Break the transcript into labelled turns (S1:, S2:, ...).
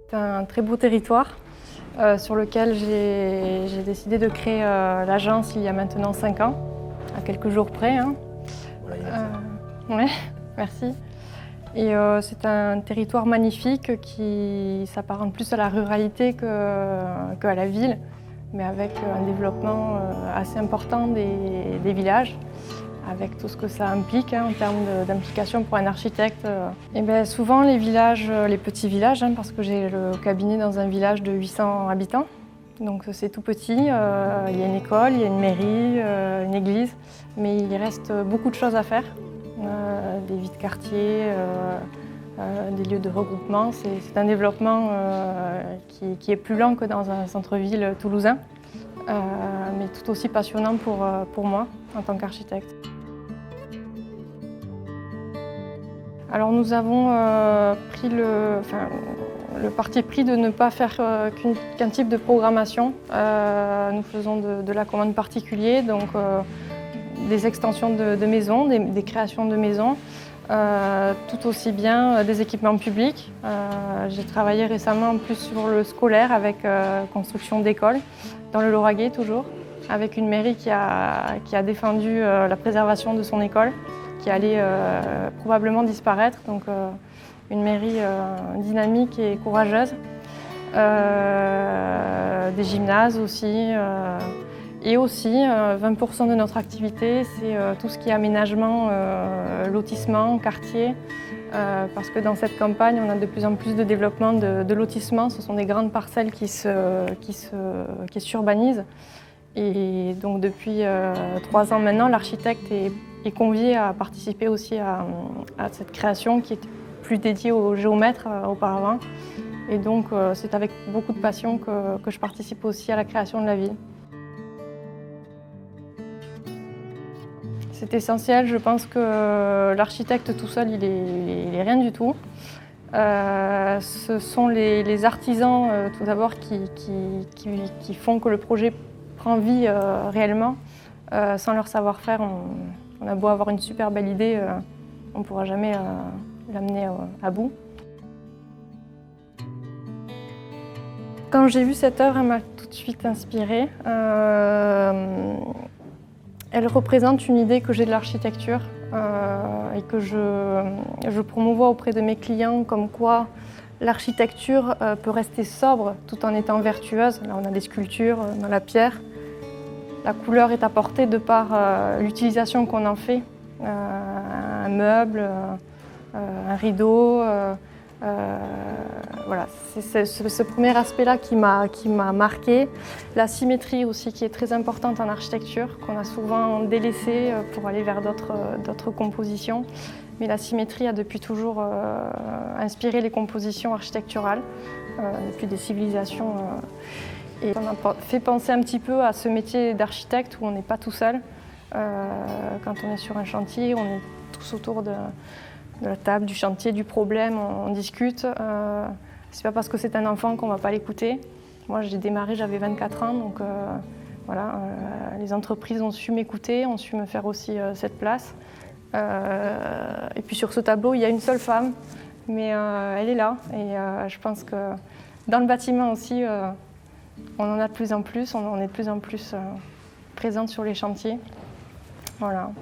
S1: C'est un très beau territoire sur lequel j'ai décidé de créer l'agence il y a maintenant 5 ans, à quelques jours près. Hein. Ouais, merci. Et c'est un territoire magnifique qui s'apparente plus à la ruralité qu'à la ville, mais avec un développement assez important des villages, avec tout ce que ça implique en termes d'implication pour un architecte. Et bien, souvent les villages, les petits villages, parce que j'ai le cabinet dans un village de 800 habitants, donc c'est tout petit, il y a une école, il y a une mairie, une église, mais il reste beaucoup de choses à faire. Des vies de quartier, des lieux de regroupement. C'est un développement qui est plus lent que dans un centre-ville toulousain, mais tout aussi passionnant pour moi en tant qu'architecte. Alors nous avons pris le parti pris de ne pas faire qu'un type de programmation. Nous faisons de la commande particulier, donc des extensions de maisons, des créations de maisons, tout aussi bien des équipements publics. J'ai travaillé récemment en plus sur le scolaire avec construction d'écoles, dans le Lauragais toujours, avec une mairie qui a défendu la préservation de son école, qui allait probablement disparaître, donc une mairie dynamique et courageuse. Des gymnases aussi. Et aussi, 20% de notre activité, c'est tout ce qui est aménagement, lotissement, quartier. Parce que dans cette campagne, on a de plus en plus de développement de lotissements. Ce sont des grandes parcelles qui s'urbanisent. Et donc depuis 3 ans maintenant, l'architecte est convié à participer aussi à cette création qui était plus dédiée aux géomètres auparavant. Et donc c'est avec beaucoup de passion que je participe aussi à la création de la ville. C'est essentiel, je pense que l'architecte tout seul, il est rien du tout. Ce sont les artisans tout d'abord qui font que le projet prend vie réellement. Sans leur savoir-faire, on a beau avoir une super belle idée, on ne pourra jamais l'amener à bout. Quand j'ai vu cette œuvre, elle m'a tout de suite inspirée. Elle représente une idée que j'ai de l'architecture et que je promouvois auprès de mes clients, comme quoi l'architecture peut rester sobre tout en étant vertueuse. Là, on a des sculptures dans la pierre. La couleur est apportée de par l'utilisation qu'on en fait. Un meuble, un rideau. Voilà, c'est ce premier aspect-là qui m'a marqué. La symétrie aussi qui est très importante en architecture, qu'on a souvent délaissée pour aller vers d'autres compositions. Mais la symétrie a depuis toujours inspiré les compositions architecturales, depuis des civilisations. Et ça m'a fait penser un petit peu à ce métier d'architecte où on n'est pas tout seul. Quand on est sur un chantier, on est tous autour de la table, du chantier, du problème, on discute. C'est pas parce que c'est un enfant qu'on va pas l'écouter. Moi, j'ai démarré, j'avais 24 ans, donc voilà, les entreprises ont su m'écouter, ont su me faire aussi cette place. Et puis sur ce tableau, il y a une seule femme, mais elle est là. Et je pense que dans le bâtiment aussi, on en a de plus en plus, on est de plus en plus présente sur les chantiers. Voilà.